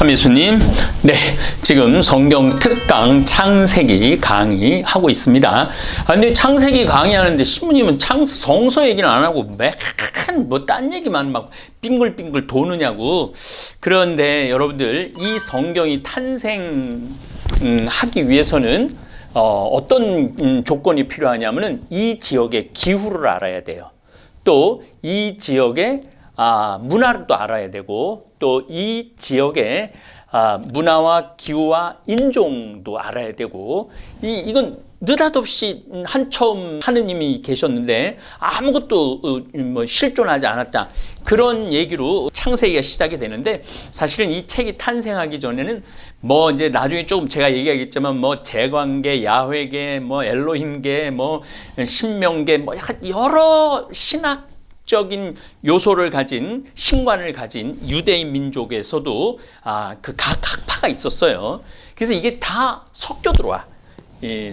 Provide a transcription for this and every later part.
삼이수님, 네, 지금 성경 특강 창세기 강의하고 있습니다. 근데 창세기 강의하는데 신부님은 성서 얘기는 안 하고 매한 딴 얘기만 막 빙글빙글 도느냐고. 그런데 여러분들, 이 성경이 탄생하기 위해서는 어떤 조건이 필요하냐면은 이 지역의 기후를 알아야 돼요. 또 이 지역의 문화를 또 알아야 되고, 또 이 지역의 문화와 기후와 인종도 알아야 되고, 이건 느닷없이 처음 하느님이 계셨는데 아무것도 실존하지 않았다, 그런 얘기로 창세기가 시작이 되는데, 사실은 이 책이 탄생하기 전에는 이제 나중에 조금 제가 얘기하겠지만 제광계, 야훼계, 엘로힘계, 신명계, 여러 신학적인 요소를 가진, 신관을 가진 유대인 민족에서도 그 각 학파가 있었어요. 그래서 이게 다 섞여 들어와,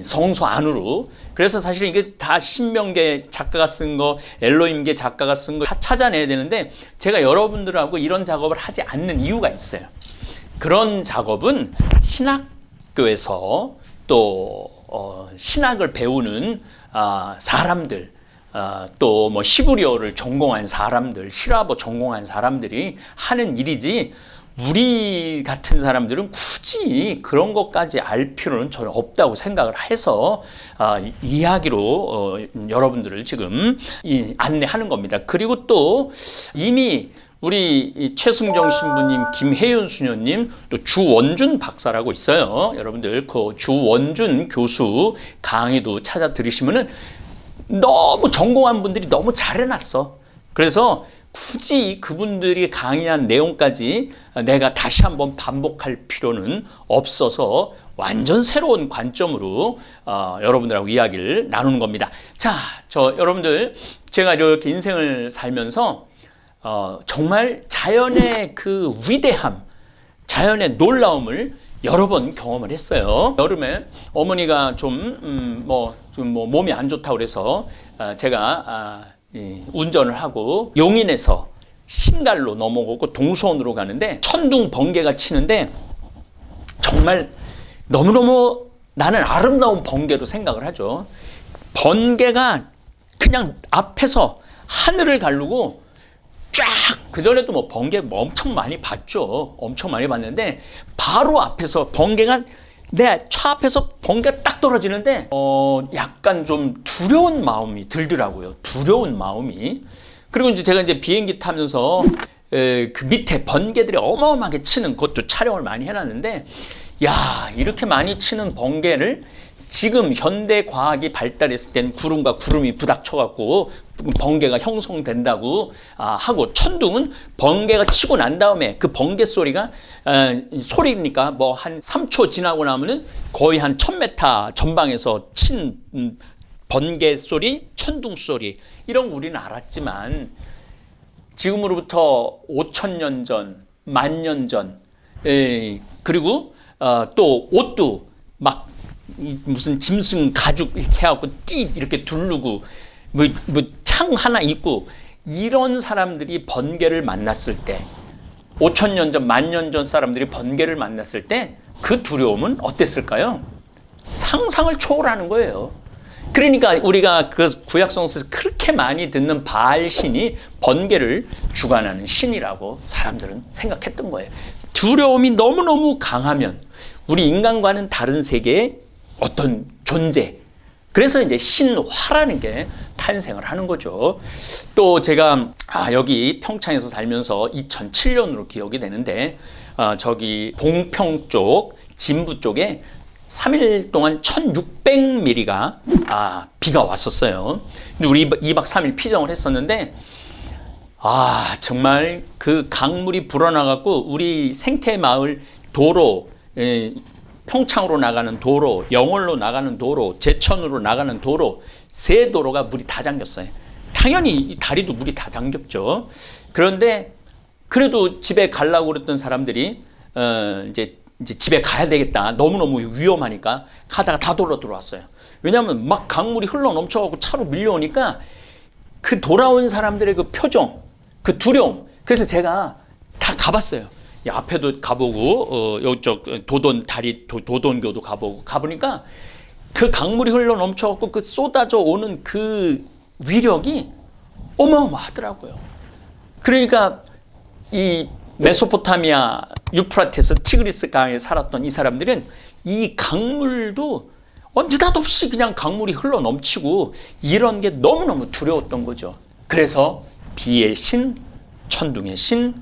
성서 안으로. 그래서 사실 이게 다 신명계 작가가 쓴 거, 엘로힘계 작가가 쓴 거 다 찾아내야 되는데, 제가 여러분들하고 이런 작업을 하지 않는 이유가 있어요. 그런 작업은 신학교에서 또 신학을 배우는 사람들, 또 히브리어를 전공한 사람들, 히라보 전공한 사람들이 하는 일이지, 우리 같은 사람들은 굳이 그런 것까지 알 필요는 저는 없다고 생각을 해서 이야기로 여러분들을 지금 안내하는 겁니다. 그리고 또 이미 우리 최승정 신부님, 김혜윤 수녀님, 또 주원준 박사라고 있어요. 여러분들 그 주원준 교수 강의도 찾아 들으시면은 너무 전공한 분들이 너무 잘해놨어. 그래서 굳이 그분들이 강의한 내용까지 내가 다시 한번 반복할 필요는 없어서 완전 새로운 관점으로 여러분들하고 이야기를 나누는 겁니다. 자, 여러분들, 제가 이렇게 인생을 살면서 정말 자연의 그 위대함, 자연의 놀라움을 여러 번 경험을 했어요. 여름에 어머니가 좀 몸이 안 좋다고 그래서 제가 운전을 하고 용인에서 신갈로 넘어오고 동수원으로 가는데 천둥 번개가 치는데, 정말 너무너무 나는 아름다운 번개로 생각을 하죠. 번개가 그냥 앞에서 하늘을 가르고 쫙, 그전에도 번개 엄청 많이 봤죠. 엄청 많이 봤는데, 바로 앞에서 번개가, 내 차 앞에서 번개가 딱 떨어지는데 약간 좀 두려운 마음이 들더라고요. 두려운 마음이. 그리고 이제 제가 비행기 타면서 그 밑에 번개들이 어마어마하게 치는, 그것도 촬영을 많이 해놨는데, 야, 이렇게 많이 치는 번개를 지금 현대 과학이 발달했을 땐 구름과 구름이 부닥쳐갖고 번개가 형성된다고 하고, 천둥은 번개가 치고 난 다음에 그 번개 소리가 소리니까 한 3초 지나고 나면은 거의 한 1000m 전방에서 친 번개 소리, 천둥 소리, 이런 거 우리는 알았지만, 지금으로부터 5000년 전, 10,000년 전, 그리고 또 옷도 막 무슨 짐승 가죽 이렇게 해갖고 이렇게 두르고 창 하나 있고, 이런 사람들이 번개를 만났을 때, 5000년 전, 10,000년 전 사람들이 번개를 만났을 때 그 두려움은 어땠을까요? 상상을 초월하는 거예요. 그러니까 우리가 그 구약성서에서 그렇게 많이 듣는 바알 신이 번개를 주관하는 신이라고 사람들은 생각했던 거예요. 두려움이 너무너무 강하면 우리 인간과는 다른 세계의 어떤 존재, 그래서 이제 신화라는 게 탄생을 하는 거죠. 또 제가 여기 평창에서 살면서 2007년으로 기억이 되는데, 저기 봉평 쪽, 진부 쪽에 3일 동안 1600mm가 비가 왔었어요. 근데 우리 2박 3일 피정을 했었는데, 정말 그 강물이 불어나갖고 우리 생태마을 도로, 평창으로 나가는 도로, 영월로 나가는 도로, 제천으로 나가는 도로, 세 도로가 물이 다 잠겼어요. 당연히 이 다리도 물이 다 잠겼죠. 그런데 그래도 집에 가려고 그랬던 사람들이 이제 집에 가야 되겠다, 너무너무 위험하니까 가다가 다 돌아 들어왔어요. 왜냐하면 막 강물이 흘러 넘쳐가고 차로 밀려오니까 그 돌아온 사람들의 그 표정, 그 두려움. 그래서 제가 다 가봤어요. 이 앞에도 가보고 이쪽 도돈 다리 도돈교도 가보니까 그 강물이 흘러 넘쳐갖고 그 쏟아져 오는 그 위력이 어마어마하더라고요. 그러니까 이 메소포타미아 유프라테스 티그리스 강에 살았던 이 사람들은 이 강물도 느닷없이 그냥 강물이 흘러 넘치고 이런 게 너무너무 두려웠던 거죠. 그래서 비의 신, 천둥의 신,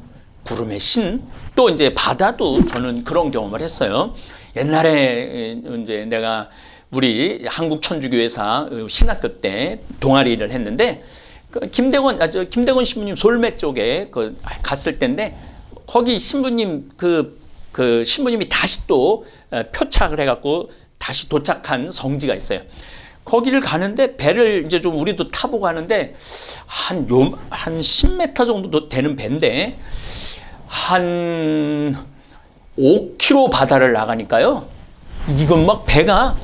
구름의 신, 또 이제 바다도 저는 그런 경험을 했어요. 옛날에 이제 내가 우리 한국천주교회사 신학교 때 동아리를 했는데 김대건 신부님 솔매 쪽에 갔을 때인데 거기 신부님 그 신부님이 다시 또 표착을 해갖고 다시 도착한 성지가 있어요. 거기를 가는데 배를 이제 좀 우리도 타보고 하는데 한 10m 정도 되는 배인데 한 5km 바다를 나가니까요. 이건 막 배가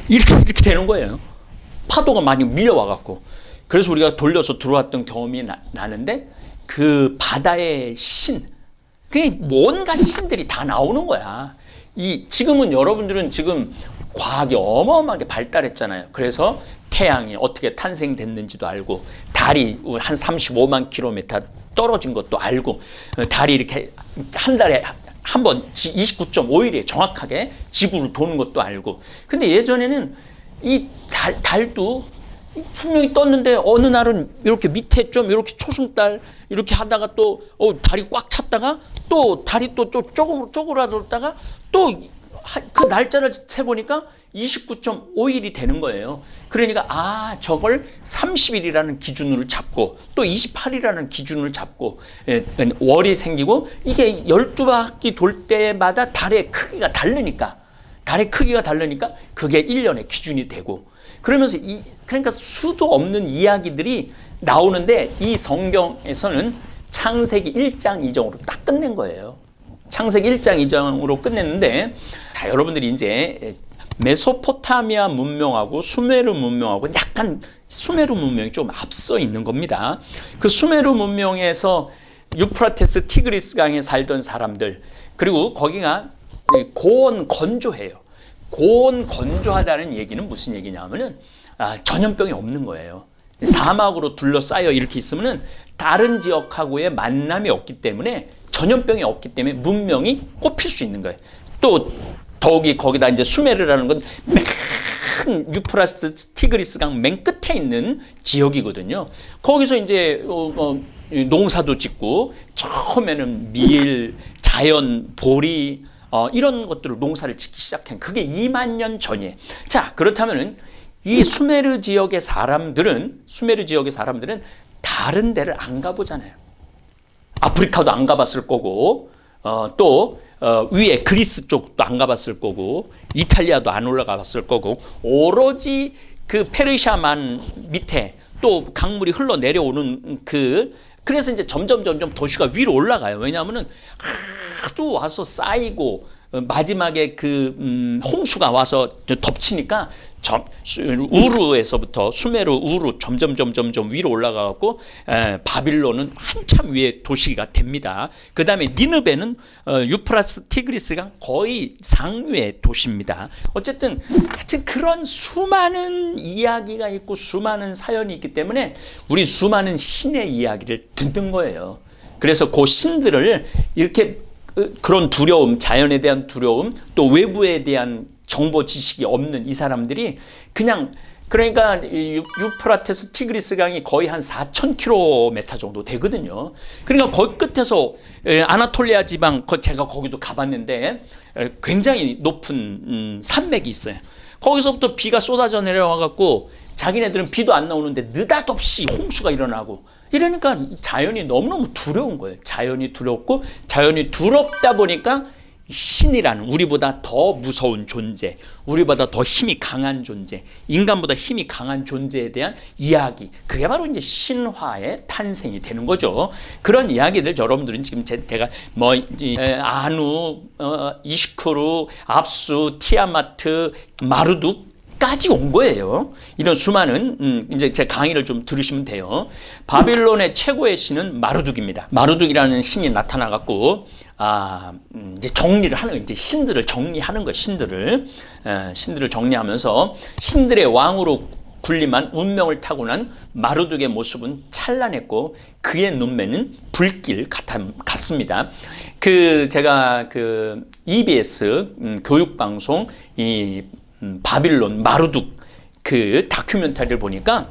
이렇게 되는 거예요. 파도가 많이 밀려와갖고. 그래서 우리가 돌려서 들어왔던 경험이 나는데 그 바다의 신, 그게 뭔가 신들이 다 나오는 거야. 지금은 여러분들은 지금 과학이 어마어마하게 발달했잖아요. 그래서 태양이 어떻게 탄생됐는지도 알고 달이 한 35만 킬로미터 떨어진 것도 알고 달이 이렇게 한 달에 한 번 29.5일에 정확하게 지구를 도는 것도 알고. 근데 예전에는 이 달도 분명히 떴는데 어느 날은 이렇게 밑에 좀 이렇게 초승달 이렇게 하다가 또 달이 꽉 찼다가 또 달이 또 쪼그라들었다가 또 그 날짜를 세보니까 29.5일이 되는 거예요. 그러니까 저걸 30일이라는 기준으로 잡고 또 28일이라는 기준을 잡고 월이 생기고 이게 12바퀴 돌 때마다 달의 크기가 다르니까 그게 1년의 기준이 되고 그러면서 그러니까 수도 없는 이야기들이 나오는데 이 성경에서는 창세기 1장 2장으로 딱 끝낸 거예요. 창세기 1장 2장으로 끝냈는데 자, 여러분들이 이제 메소포타미아 문명하고 수메르 문명하고 약간 수메르 문명이 좀 앞서 있는 겁니다. 그 수메르 문명에서 유프라테스 티그리스 강에 살던 사람들, 그리고 거기가 고온 건조해요. 고온 건조하다는 얘기는 무슨 얘기냐면은 전염병이 없는 거예요. 사막으로 둘러싸여 이렇게 있으면은 다른 지역하고의 만남이 없기 때문에 전염병이 없기 때문에 문명이 꼽힐 수 있는 거예요. 또 더욱이 거기다 이제 수메르라는 건 맨 유프라테스 티그리스 강 맨 끝에 있는 지역이거든요. 거기서 이제 농사도 짓고 처음에는 밀, 자연, 보리 이런 것들을 농사를 짓기 시작한 그게 2만 년 전이에요. 자, 그렇다면은 이 수메르 지역의 사람들은 다른 데를 안 가보잖아요. 아프리카도 안 가봤을 거고 또 위에 그리스 쪽도 안 가봤을 거고 이탈리아도 안 올라가봤을 거고 오로지 그 페르시아만 밑에 또 강물이 흘러 내려오는 그래서 이제 점점 도시가 위로 올라가요. 왜냐하면은 하도 와서 쌓이고 마지막에 홍수가 와서 덮치니까 우르에서부터 수메르 우르 점점 위로 올라가고 바빌론은 한참 위에 도시가 됩니다. 그 다음에 니느베는 유프라스 티그리스가 거의 상류의 도시입니다. 어쨌든 하여튼 그런 수많은 이야기가 있고 수많은 사연이 있기 때문에 우리 수많은 신의 이야기를 듣는 거예요. 그래서 그 신들을 이렇게 그런 두려움, 자연에 대한 두려움, 또 외부에 대한 정보 지식이 없는 이 사람들이 그러니까 유프라테스 티그리스 강이 거의 한 4,000km 정도 되거든요. 그러니까 거기 끝에서 아나톨리아 지방, 제가 거기도 가봤는데 굉장히 높은 산맥이 있어요. 거기서부터 비가 쏟아져 내려와갖고 자기네들은 비도 안 나오는데 느닷없이 홍수가 일어나고 이러니까 자연이 너무너무 두려운 거예요. 자연이 두렵고 자연이 두렵다 보니까 신이라는 우리보다 더 무서운 존재, 우리보다 더 힘이 강한 존재, 인간보다 힘이 강한 존재에 대한 이야기, 그게 바로 이제 신화의 탄생이 되는 거죠. 그런 이야기들 여러분들은 지금 제가 아누, 이시크루, 압수, 티아마트, 마르둑 까지 온 거예요. 이런 수많은 이제 제 강의를 좀 들으시면 돼요. 바빌론의 최고의 신은 마르둑입니다. 마르둑이라는 신이 나타나갖고 이제 정리를 하는 거, 이제 신들을 정리하는 거, 신들을 정리하면서 신들의 왕으로 군림한 운명을 타고난 마르둑의 모습은 찬란했고 그의 눈매는 불길 같습니다. 제가 EBS 교육방송 이 바빌론 마르둑 다큐멘터리를 보니까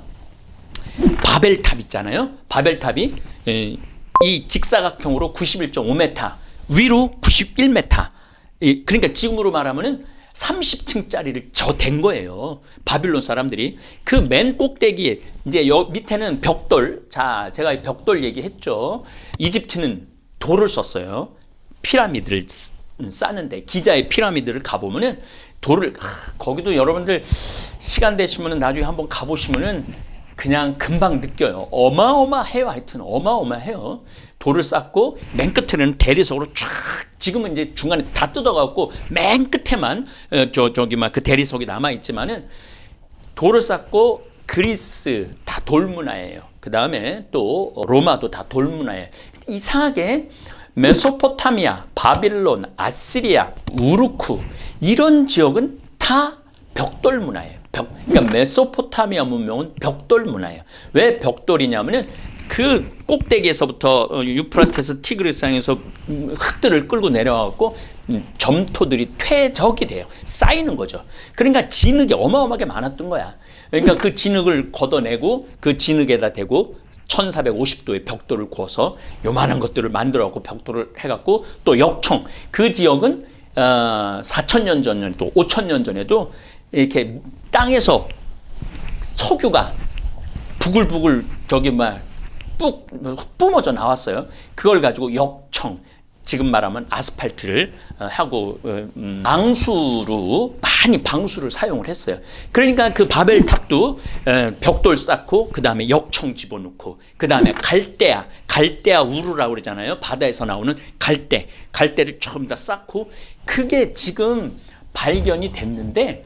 바벨탑 있잖아요. 바벨탑이 이 직사각형으로 91.5m, 위로 91m. 그러니까 지금으로 말하면은 30층짜리를 된 거예요. 바빌론 사람들이. 그 맨 꼭대기에 이제 밑에는 벽돌. 자, 제가 벽돌 얘기했죠. 이집트는 돌을 썼어요. 피라미드를 쌓는데 기자의 피라미드를 가보면은 돌을 거기도 여러분들 시간 되시면은 나중에 한번 가보시면은 그냥 금방 느껴요. 어마어마해요. 하여튼 어마어마해요. 돌을 쌓고 맨 끝에는 대리석으로 쫙, 지금은 이제 중간에 다 뜯어갖고 맨 끝에만 그 대리석이 남아 있지만은 돌을 쌓고 그리스 다 돌문화예요. 그 다음에 또 로마도 다 돌문화예요. 이상하게 메소포타미아, 바빌론, 아시리아, 우루크 이런 지역은 다 벽돌 문화예요. 그러니까 메소포타미아 문명은 벽돌 문화예요. 왜 벽돌이냐면은 그 꼭대기에서부터 유프라테스 티그리스강에서 흙들을 끌고 내려와갖고 점토들이 퇴적이 돼요. 쌓이는 거죠. 그러니까 진흙이 어마어마하게 많았던 거야. 그러니까 그 진흙을 걷어내고 그 진흙에다 대고 1450도의 벽돌을 구워서 요만한 것들을 만들어갖고 벽돌을 해갖고 또 역청, 그 지역은 4000년 전에도 5000년 전에도 이렇게 땅에서 석유가 부글부글 뿜어져 나왔어요. 그걸 가지고 역청, 지금 말하면 아스팔트를 하고 많이 방수를 사용을 했어요. 그러니까 그 바벨탑도 벽돌 쌓고 그 다음에 역청 집어넣고 그 다음에 갈대아 우르라고 그러잖아요. 바다에서 나오는 갈대를 조금 다 쌓고 그게 지금 발견이 됐는데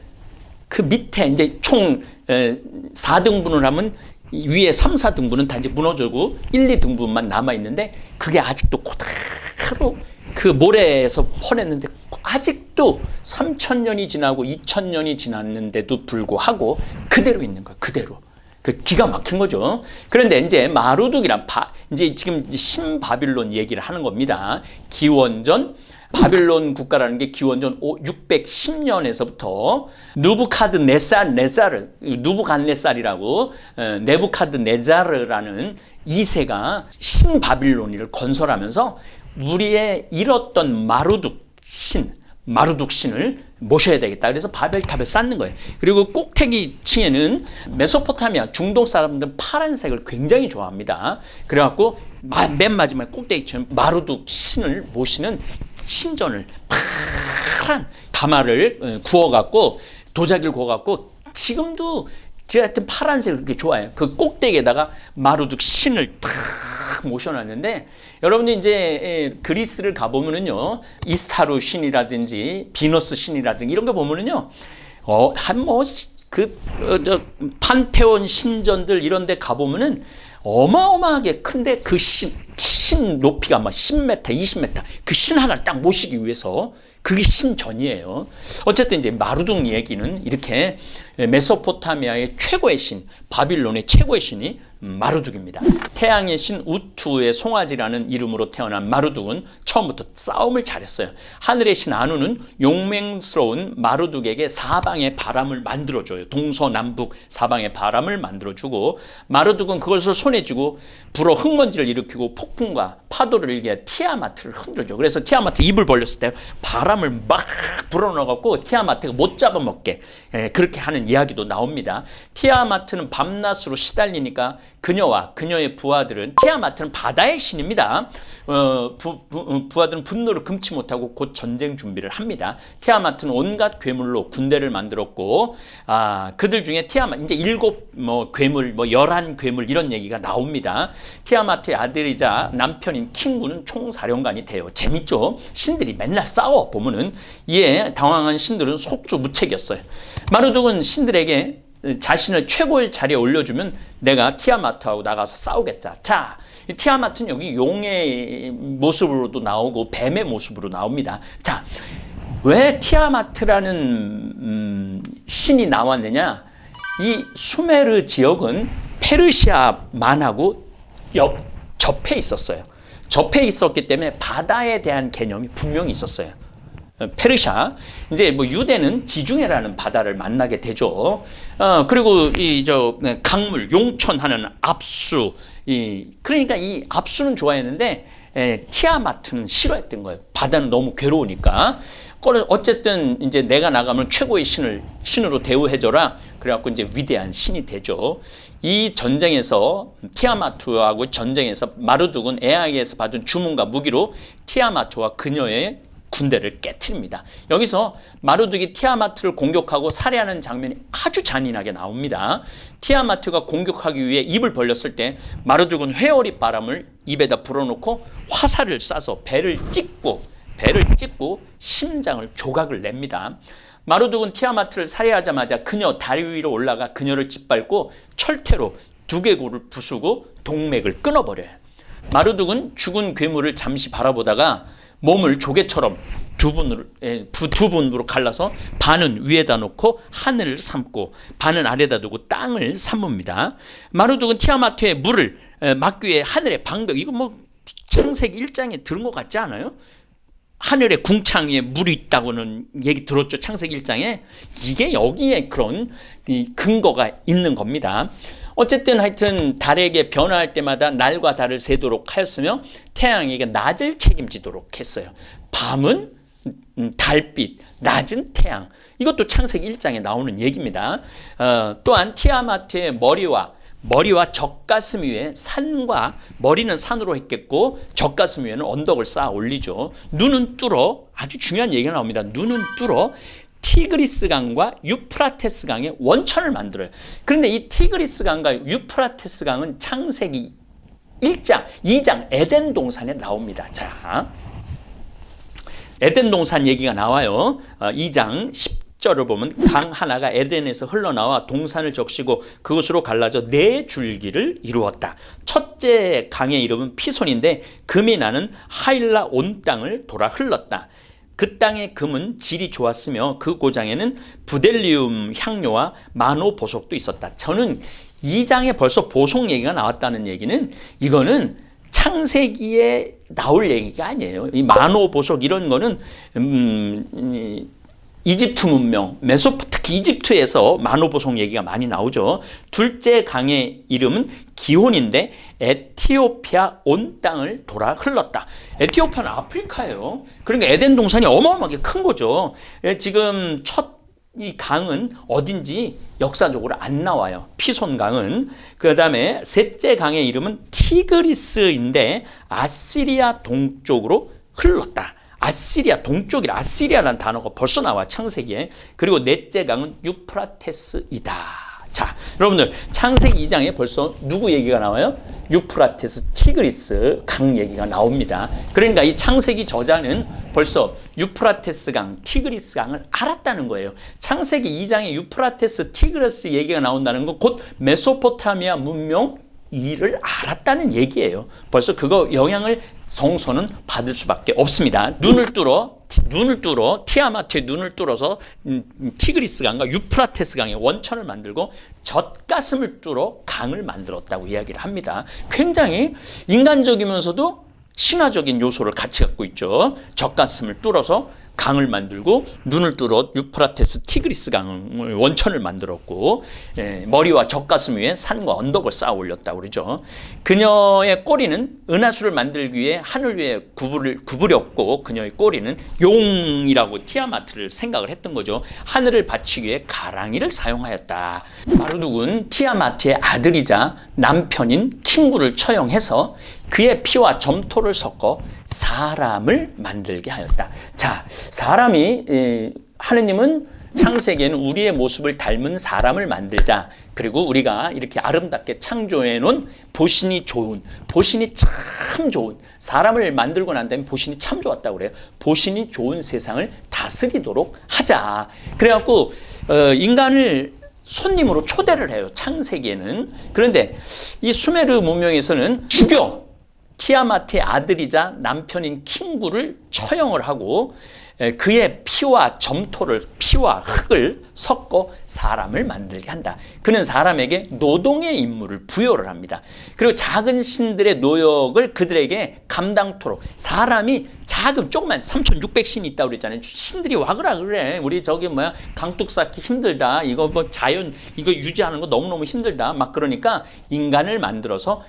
그 밑에 이제 총 4등분을 하면 위에 3, 4등분은 다 이제 무너지고 1, 2등분만 남아있는데 그게 아직도 그대로 그 모래에서 퍼냈는데 아직도 3000년이 지나고 2000년이 지났는데도 불구하고 그대로 있는 거예요. 그대로. 그 기가 막힌 거죠. 그런데 이제 마르둑이란 이제 지금 신바빌론 얘기를 하는 겁니다. 기원전 바빌론 국가라는 게 기원전 610년에서부터 누부갓네살이라고 네부카드네자르라는 2세가 신바빌론을 건설하면서 우리의 잃었던 마르둑 신을 모셔야 되겠다. 그래서 바벨탑을 쌓는 거예요. 그리고 꼭대기 층에는 메소포타미아 중동 사람들은 파란색을 굉장히 좋아합니다. 그래갖고 맨 마지막 꼭대기 층 마르둑 신을 모시는 신전을 파란 다마를 구워갖고 도자기를 구워갖고 지금도 제가 하여튼 파란색을 그렇게 좋아해요. 그 꼭대기에다가 마르둑 신을 탁 모셔놨는데 여러분들 이제 그리스를 가보면은요 이스타르 신이라든지 비너스 신이라든지 이런 거 보면은요 판테온 신전들 이런 데 가보면은 어마어마하게 큰데 그 신 높이가 막 10m, 20m 그 신 하나를 딱 모시기 위해서 그게 신전이에요. 어쨌든 이제 마르둑 얘기는 이렇게 메소포타미아의 최고의 신, 바빌론의 최고의 신이 마르둑입니다. 태양의 신 우투의 송아지라는 이름으로 태어난 마르둑은 처음부터 싸움을 잘했어요. 하늘의 신 아누는 용맹스러운 마르둑에게 사방의 바람을 만들어줘요. 동서남북 사방의 바람을 만들어주고 마르둑은 그것을 손에 쥐고 불어 흙먼지를 일으키고 폭풍과 파도를 일게 티아마트를 흔들죠. 그래서 티아마트 입을 벌렸을 때 바람을 막 불어넣어갖고 티아마트가 못 잡아먹게 그렇게 하는 이야기도 나옵니다. 티아마트는 밤낮으로 시달리니까 그녀와 그녀의 부하들은 티아마트는 바다의 신입니다. 부하들은 분노를 금치 못하고 곧 전쟁 준비를 합니다. 티아마트는 온갖 괴물로 군대를 만들었고 그들 중에 이제 7 괴물 11괴물 이런 얘기가 나옵니다. 티아마트의 아들이자 남편인 킹구는 총사령관이 돼요. 재밌죠? 신들이 맨날 싸워 보면은 이에 당황한 신들은 속주무책이었어요. 마르둑은 신들에게 자신을 최고의 자리에 올려주면 내가 티아마트하고 나가서 싸우겠다. 자, 이 티아마트는 여기 용의 모습으로도 나오고 뱀의 모습으로 나옵니다. 자, 왜 티아마트라는 신이 나왔느냐? 이 수메르 지역은 페르시아만하고 접해 있었어요. 접해 있었기 때문에 바다에 대한 개념이 분명히 있었어요. 페르시아, 이제 뭐 유대는 지중해라는 바다를 만나게 되죠. 그리고 강물, 용천하는 압수, 그러니까 이 압수는 좋아했는데 티아마트는 싫어했던 거예요. 바다는 너무 괴로우니까. 어쨌든 이제 내가 나가면 최고의 신으로 대우해줘라. 그래갖고 이제 위대한 신이 되죠. 이 전쟁에서 티아마트하고 전쟁에서 마르둑은 에아이에서 받은 주문과 무기로 티아마트와 그녀의 군대를 깨트립니다. 여기서 마르둑이 티아마트를 공격하고 살해하는 장면이 아주 잔인하게 나옵니다. 티아마트가 공격하기 위해 입을 벌렸을 때 마르둑은 회오리 바람을 입에다 불어넣고 화살을 쏴서 배를 찍고 심장을 조각을 냅니다. 마르둑은 티아마트를 살해하자마자 그녀 다리 위로 올라가 그녀를 짓밟고 철퇴로 두개골을 부수고 동맥을 끊어버려요. 마르둑은 죽은 괴물을 잠시 바라보다가 몸을 조개처럼 두 분으로 갈라서 반은 위에다 놓고 하늘을 삼고 반은 아래다 두고 땅을 삼습니다. 마르둑은 티아마트의 물을 막기 위해 하늘의 방벽, 이거 뭐 창세기 1장에 들은 것 같지 않아요? 하늘의 궁창 위에 물이 있다고는 얘기 들었죠. 창세기 1장에. 이게 여기에 그런 근거가 있는 겁니다. 어쨌든 하여튼 달에게 변화할 때마다 날과 달을 세도록 하였으며 태양에게 낮을 책임지도록 했어요. 밤은 달빛, 낮은 태양. 이것도 창세기 1장에 나오는 얘기입니다. 또한 티아마트의 머리와 젖가슴 위에 산과, 머리는 산으로 했겠고 젖가슴 위에는 언덕을 쌓아 올리죠. 눈은 뚫어, 아주 중요한 얘기가 나옵니다. 눈은 뚫어 티그리스 강과 유프라테스 강의 원천을 만들어요. 그런데 이 티그리스 강과 유프라테스 강은 창세기 1장, 2장 에덴 동산에 나옵니다. 자, 에덴 동산 얘기가 나와요. 2장 10절을 보면 강 하나가 에덴에서 흘러나와 동산을 적시고 그것으로 갈라져 네 줄기를 이루었다. 첫째 강의 이름은 피손인데 금이 나는 하일라 온 땅을 돌아 흘렀다. 그 땅의 금은 질이 좋았으며 그 고장에는 부델리움 향료와 마노 보석도 있었다. 저는 2장에 벌써 보석 얘기가 나왔다는 얘기는 이거는 창세기에 나올 얘기가 아니에요. 이 마노 보석 이런 거는 이집트 문명, 특히 이집트에서 마노보석 얘기가 많이 나오죠. 둘째 강의 이름은 기혼인데 에티오피아 온 땅을 돌아 흘렀다. 에티오피아는 아프리카예요. 그러니까 에덴 동산이 어마어마하게 큰 거죠. 지금 이 강은 어딘지 역사적으로 안 나와요. 피손 강은. 그 다음에 셋째 강의 이름은 티그리스인데 아시리아 동쪽으로 흘렀다. 아시리아 동쪽이라, 아시리아라는 단어가 벌써 나와 창세기에. 그리고 넷째 강은 유프라테스이다. 자, 여러분들 창세기 2장에 벌써 누구 얘기가 나와요? 유프라테스, 티그리스 강 얘기가 나옵니다. 그러니까 이 창세기 저자는 벌써 유프라테스 강, 티그리스 강을 알았다는 거예요. 창세기 2장에 유프라테스, 티그리스 얘기가 나온다는 건 곧 메소포타미아 문명 이를 알았다는 얘기예요. 벌써 그거 영향을 성서는 받을 수밖에 없습니다. 눈을 뚫어 티아마트의 눈을 뚫어서 티그리스 강과 유프라테스 강의 원천을 만들고 젖가슴을 뚫어 강을 만들었다고 이야기를 합니다. 굉장히 인간적이면서도 신화적인 요소를 같이 갖고 있죠. 젖가슴을 뚫어서 강을 만들고 눈을 뚫어 유프라테스 티그리스 강을 원천을 만들었고 머리와 젖가슴 위에 산과 언덕을 쌓아 올렸다고 그러죠. 그녀의 꼬리는 은하수를 만들기 위해 하늘 위에 구부렸고 그녀의 꼬리는 용이라고 티아마트를 생각을 했던 거죠. 하늘을 받치기 위해 가랑이를 사용하였다. 마르둑은 티아마트의 아들이자 남편인 킹구를 처형해서 그의 피와 점토를 섞어 사람을 만들게 하였다. 자, 사람이 하느님은 창세기에는 우리의 모습을 닮은 사람을 만들자. 그리고 우리가 이렇게 아름답게 창조해 놓은 보신이 참 좋은 사람을 만들고 난 다음에 보신이 참 좋았다고 그래요. 보신이 좋은 세상을 다스리도록 하자. 그래갖고 인간을 손님으로 초대를 해요. 창세기에는. 그런데 이 수메르 문명에서는 죽여. 티아마트의 아들이자 남편인 킹구를 처형을 하고 그의 피와 점토를 피와 흙을 섞어 사람을 만들게 한다. 그는 사람에게 노동의 임무를 부여를 합니다. 그리고 작은 신들의 노역을 그들에게 감당토록 사람이 작은 조그만 3600신이 있다고 그랬잖아요. 신들이 와그라 그래. 우리 저기 뭐야 강둑 쌓기 힘들다. 이거 뭐 자연 이거 유지하는 거 너무너무 힘들다. 막 그러니까 인간을 만들어서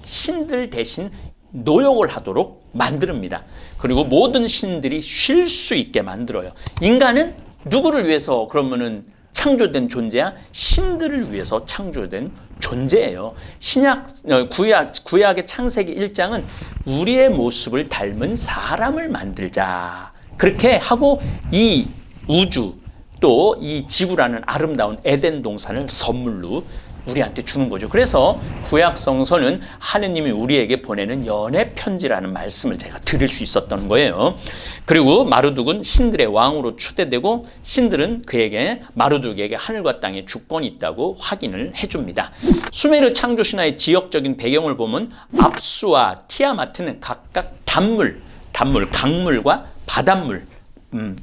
신들 대신 노역을 하도록 만듭니다. 그리고 모든 신들이 쉴 수 있게 만들어요. 인간은 누구를 위해서 그러면은 창조된 존재야? 신들을 위해서 창조된 존재예요. 구약의 창세기 1장은 우리의 모습을 닮은 사람을 만들자. 그렇게 하고 이 우주 또 이 지구라는 아름다운 에덴 동산을 선물로 우리한테 주는 거죠. 그래서 구약 성서는 하느님이 우리에게 보내는 연애 편지라는 말씀을 제가 들을 수 있었던 거예요. 그리고 마르둑은 신들의 왕으로 추대되고 신들은 그에게 마르둑에게 하늘과 땅의 주권이 있다고 확인을 해줍니다. 수메르 창조 신화의 지역적인 배경을 보면 압수와 티아마트는 각각 단물, 강물과 바닷물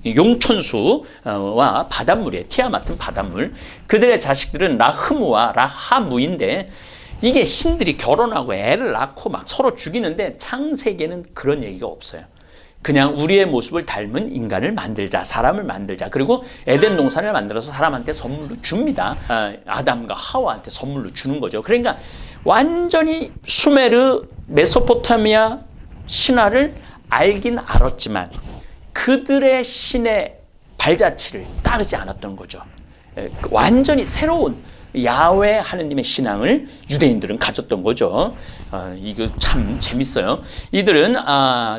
용천수와 바닷물이에요. 티아마트는 바닷물. 그들의 자식들은 라흐무와 라하무인데 이게 신들이 결혼하고 애를 낳고 막 서로 죽이는데 창세기에는 그런 얘기가 없어요. 그냥 우리의 모습을 닮은 인간을 만들자, 사람을 만들자. 그리고 에덴 동산을 만들어서 사람한테 선물로 줍니다. 아담과 하와한테 선물로 주는 거죠. 그러니까 완전히 수메르, 메소포타미아 신화를 알긴 알았지만 그들의 신의 발자취를 따르지 않았던 거죠. 완전히 새로운 야훼 하느님의 신앙을 유대인들은 가졌던 거죠. 이거 참 재밌어요. 이들은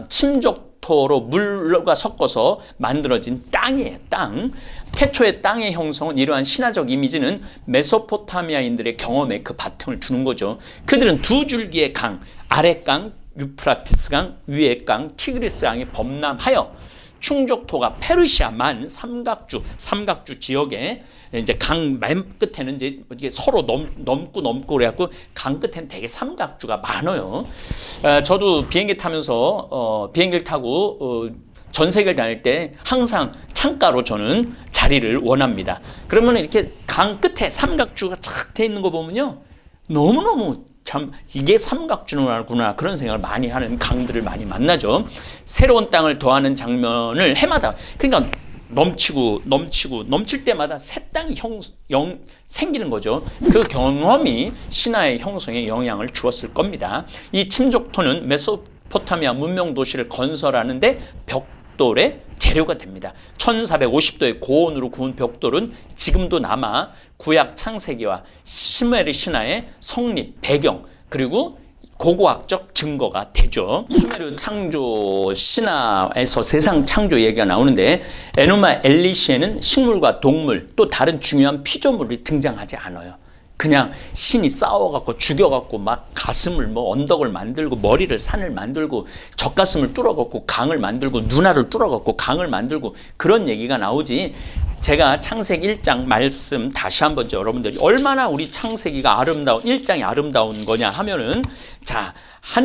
침적토로 물과 섞어서 만들어진 땅이에요. 땅. 태초의 땅의 형성은 이러한 신화적 이미지는 메소포타미아인들의 경험에 그 바탕을 두는 거죠. 그들은 두 줄기의 강, 아랫강, 유프라티스강, 위의 강, 티그리스강이 범람하여 충족토가 페르시아만 삼각주 지역에 이제 강 맨 끝에는 이제 서로 넘고 그래갖고 강 끝에는 되게 삼각주가 많아요. 저도 비행기 타면서 비행기를 타고 전 세계를 다닐 때 항상 창가로 저는 자리를 원합니다. 그러면 이렇게 강 끝에 삼각주가 착 돼 있는 거 보면요. 너무너무 참 이게 삼각주구나 그런 생각을 많이 하는 강들을 많이 만나죠. 새로운 땅을 더하는 장면을 해마다 그러니까 넘칠 때마다 새 땅이 생기는 거죠. 그 경험이 신화의 형성에 영향을 주었을 겁니다. 이 침족토는 메소포타미아 문명 도시를 건설하는데 벽돌의 재료가 됩니다. 1450도의 고온으로 구운 벽돌은 지금도 남아 구약 창세기와 수메르 신화의 성립, 배경 그리고 고고학적 증거가 되죠. 수메르 창조 신화에서 세상 창조 얘기가 나오는데 에누마 엘리시에는 식물과 동물 또 다른 중요한 피조물이 등장하지 않아요. 그냥 신이 싸워갖고 죽여갖고 막 가슴을 언덕을 만들고 머리를 산을 만들고 젖가슴을 뚫어갖고 강을 만들고 누나를 뚫어갖고 강을 만들고 그런 얘기가 나오지. 제가 창세기 1장 말씀 다시 한번 여러분들이 얼마나 우리 창세기가 1장이 아름다운 거냐 하면은 자,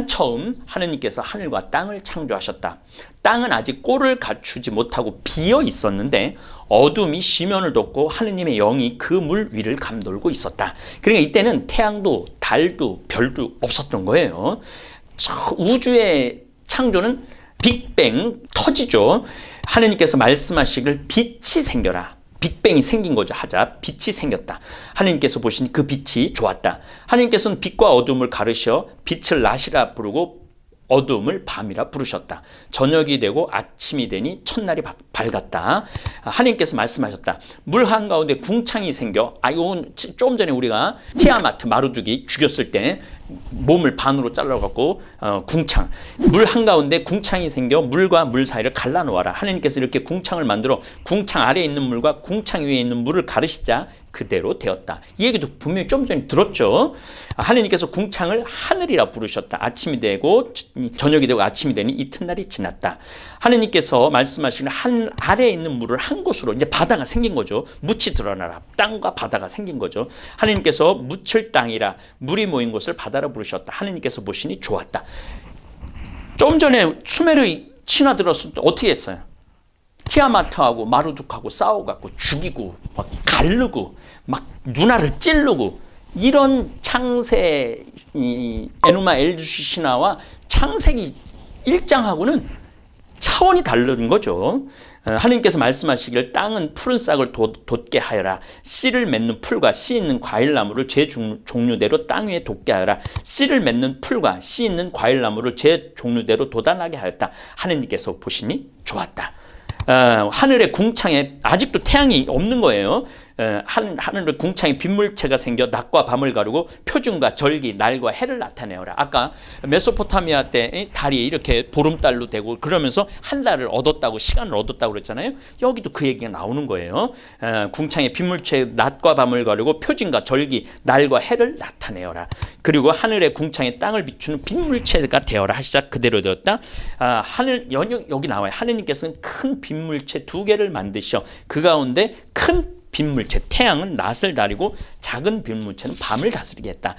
처음 하느님께서 하늘과 땅을 창조하셨다. 땅은 아직 꼴을 갖추지 못하고 비어 있었는데 어둠이 시면을 덮고 하느님의 영이 그 물 위를 감돌고 있었다. 그러니까 이때는 태양도 달도 별도 없었던 거예요. 우주의 창조는 빅뱅 터지죠. 하느님께서 말씀하시길 빛이 생겨라. 빅뱅이 생긴 거죠. 빛이 생겼다. 하느님께서 보시니 그 빛이 좋았다. 하느님께서는 빛과 어둠을 가르셔 빛을 낮이라 부르고 어둠을 밤이라 부르셨다. 저녁이 되고 아침이 되니 첫날이 밝았다. 하느님께서 말씀하셨다. 물 한가운데 궁창이 생겨. 이건 좀 전에 우리가 티아마트 마르둑이 죽였을 때 몸을 반으로 잘라갖고 궁창. 물 한가운데 궁창이 생겨 물과 물 사이를 갈라놓아라. 하느님께서 이렇게 궁창을 만들어 궁창 아래에 있는 물과 궁창 위에 있는 물을 가르시자 그대로 되었다. 이 얘기도 분명히 좀 전에 들었죠. 하느님께서 궁창을 하늘이라 부르셨다. 아침이 되고 저녁이 되고 아침이 되니 이튿날이 지났다. 하느님께서 말씀하시는 하늘 아래에 있는 물을 한 곳으로 이제 바다가 생긴 거죠. 묻이 드러나라. 땅과 바다가 생긴 거죠. 하느님께서 묻힐 땅이라 물이 모인 곳을 바다라 부르셨다. 하느님께서 보시니 좋았다. 좀 전에 수메르 신화 들었을 때 어떻게 했어요? 티아마트하고 마르둑하고 싸워갖고 죽이고 막 가르고 막 누나를 찌르고 이런 창세 에누마 엘리시 신화와 창세기 1장하고는 차원이 다른 거죠. 하나님께서 말씀하시기를 땅은 푸른 싹을 돋게 하여라. 씨를 맺는 풀과 씨 있는 과일나무를 제 종류대로 땅 위에 돋게 하여라. 씨를 맺는 풀과 씨 있는 과일나무를 제 종류대로 돋아나게 하였다. 하나님께서 보시니 좋았다. 하늘의 궁창에 아직도 태양이 없는 거예요. 하늘의 궁창에 빗물체가 생겨 낮과 밤을 가르고 표준과 절기, 날과 해를 나타내어라. 아까 메소포타미아 때 달이 이렇게 보름달로 되고 그러면서 한 달을 얻었다고, 시간을 얻었다고 그랬잖아요. 여기도 그 얘기가 나오는 거예요. 궁창에 빗물체 낮과 밤을 가르고 표준과 절기, 날과 해를 나타내어라. 그리고 하늘의 궁창에 땅을 비추는 빗물체가 되어라 하시자 그대로 되었다. 여기 나와요. 하느님께서는 큰 빗물체 2개를 만드셔 그 가운데 큰 빗물체, 태양은 낮을 가리고 작은 빗물체는 밤을 다스리게 했다.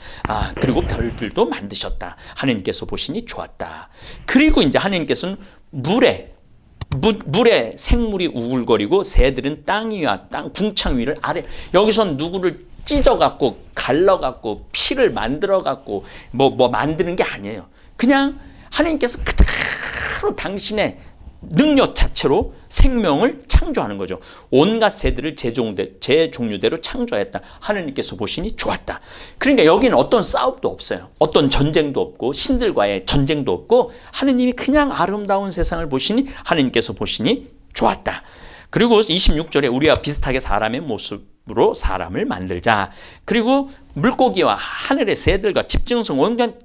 그리고 별들도 만드셨다. 하나님께서 보시니 좋았다. 그리고 이제 하나님께서는 물에 생물이 우글거리고 새들은 땅 위와 궁창 위를 아래. 여기선 누구를 찢어갖고 갈라갖고 피를 만들어갖고 뭐 만드는 게 아니에요. 그냥 하나님께서 그대로 당신의 능력 자체로 생명을 창조하는 거죠. 온갖 새들을 제 종류대로 창조했다. 하나님께서 보시니 좋았다. 그러니까 여기는 어떤 싸움도 없어요. 어떤 전쟁도 없고 신들과의 전쟁도 없고 하나님이 그냥 아름다운 세상을 보시니 하나님께서 보시니 좋았다. 그리고 26절에 우리와 비슷하게 사람의 모습으로 사람을 만들자. 그리고 물고기와 하늘의 새들과 집중성 온갖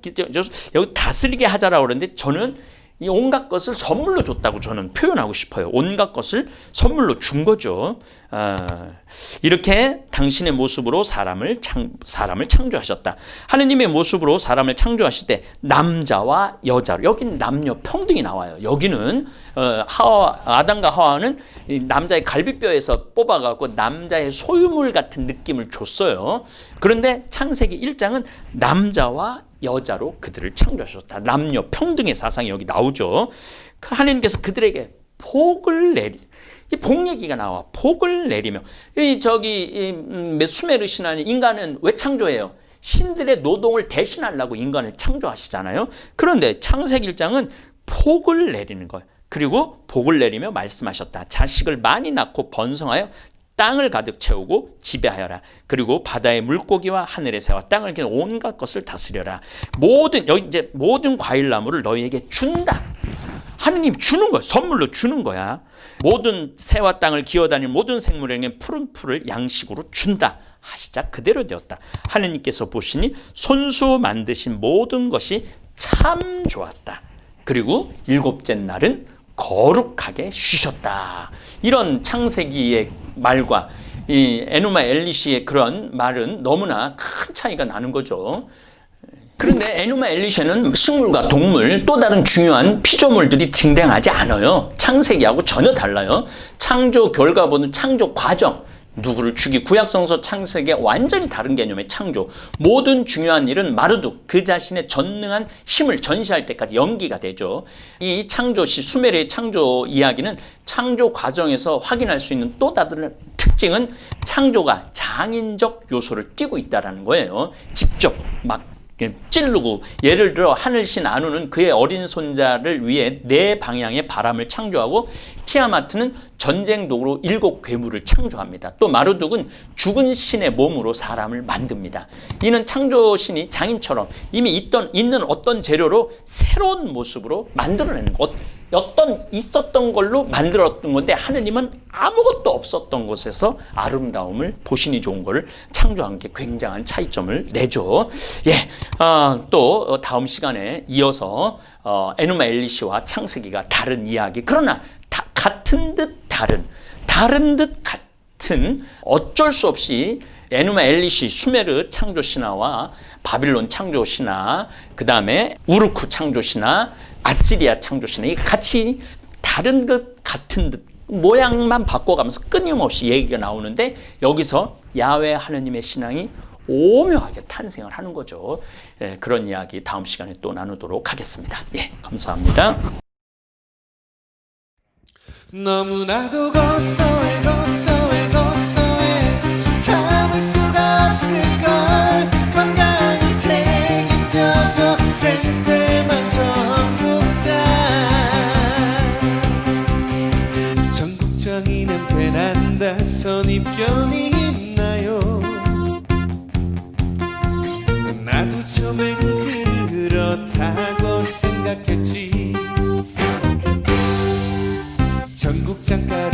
여기 다스리게 하자라고 그러는데 저는 이 온갖 것을 선물로 줬다고 저는 표현하고 싶어요. 온갖 것을 선물로 준 거죠. 이렇게 당신의 모습으로 사람을 창조하셨다. 하느님의 모습으로 사람을 창조하실 때 남자와 여자로, 여기는 남녀 평등이 나와요. 여기는 아담과 하와는 남자의 갈비뼈에서 뽑아갖고 남자의 소유물 같은 느낌을 줬어요. 그런데 창세기 1장은 남자와 여자로 그들을 창조하셨다. 남녀 평등의 사상이 여기 나오죠. 하나님께서 그들에게 이 복 얘기가 나와. 복을 내리며. 수메르 신화는 인간은 왜 창조해요? 신들의 노동을 대신하려고 인간을 창조하시잖아요. 그런데 창세기 1장은 복을 내리는 거예요. 그리고 복을 내리며 말씀하셨다. 자식을 많이 낳고 번성하여 땅을 가득 채우고 지배하여라. 그리고 바다의 물고기와 하늘의 새와 땅을 기는 온갖 것을 다스려라. 모든 과일나무를 너희에게 준다. 하느님 주는 거야. 선물로 주는 거야. 모든 새와 땅을 기어다니는 모든 생물에게 푸른 풀을 양식으로 준다. 하시자 그대로 되었다. 하느님께서 보시니 손수 만드신 모든 것이 참 좋았다. 그리고 7째 날은 거룩하게 쉬셨다. 이런 창세기의 말과 이 에누마 엘리시의 그런 말은 너무나 큰 차이가 나는 거죠. 그런데 에누마 엘리시는 식물과 동물 또 다른 중요한 피조물들이 등장하지 않아요. 창세기하고 전혀 달라요. 창조 결과보는 창조 과정, 누구를 죽이 구약성서 창세기에 완전히 다른 개념의 창조. 모든 중요한 일은 마르둑 그 자신의 전능한 힘을 전시할 때까지 연기가 되죠. 이 창조시 수메르의 창조 이야기는 창조 과정에서 확인할 수 있는 또 다른 특징은 창조가 장인적 요소를 띠고 있다는 거예요. 직접 막 찌르고, 예를 들어 하늘신 아누는 그의 어린 손자를 위해 4방향의 바람을 창조하고 티아마트는 전쟁 도구로 7 괴물을 창조합니다. 또 마르둑은 죽은 신의 몸으로 사람을 만듭니다. 이는 창조신이 장인처럼 이미 있는 어떤 재료로 새로운 모습으로 만들어내는 것, 있었던 걸로 만들었던 건데 하느님은 아무것도 없었던 곳에서 아름다움을 보시니 좋은 것을 창조한 게 굉장한 차이점을 내죠. 또 다음 시간에 이어서 에누마 엘리시와 창세기가 다른 이야기, 그러나 같은 듯 다른 듯 같은, 어쩔 수 없이 에누마 엘리시 수메르 창조 신화와 바빌론 창조 신화, 그 다음에 우르크 창조 신화, 아시리아 창조 신화, 같이 다른 것 같은 듯 모양만 바꿔가면서 끊임없이 얘기가 나오는데 여기서 야훼 하느님의 신앙이 오묘하게 탄생을 하는 거죠. 예, 그런 이야기 다음 시간에 또 나누도록 하겠습니다. 예, 감사합니다. 너무나도 고소해 참을 수가 없을걸 건강을 책임져줘 생태만 전국장 전국장이 냄새난다 선입견이 있나요 나도 처음엔 그렇다고 생각했지 전국장가를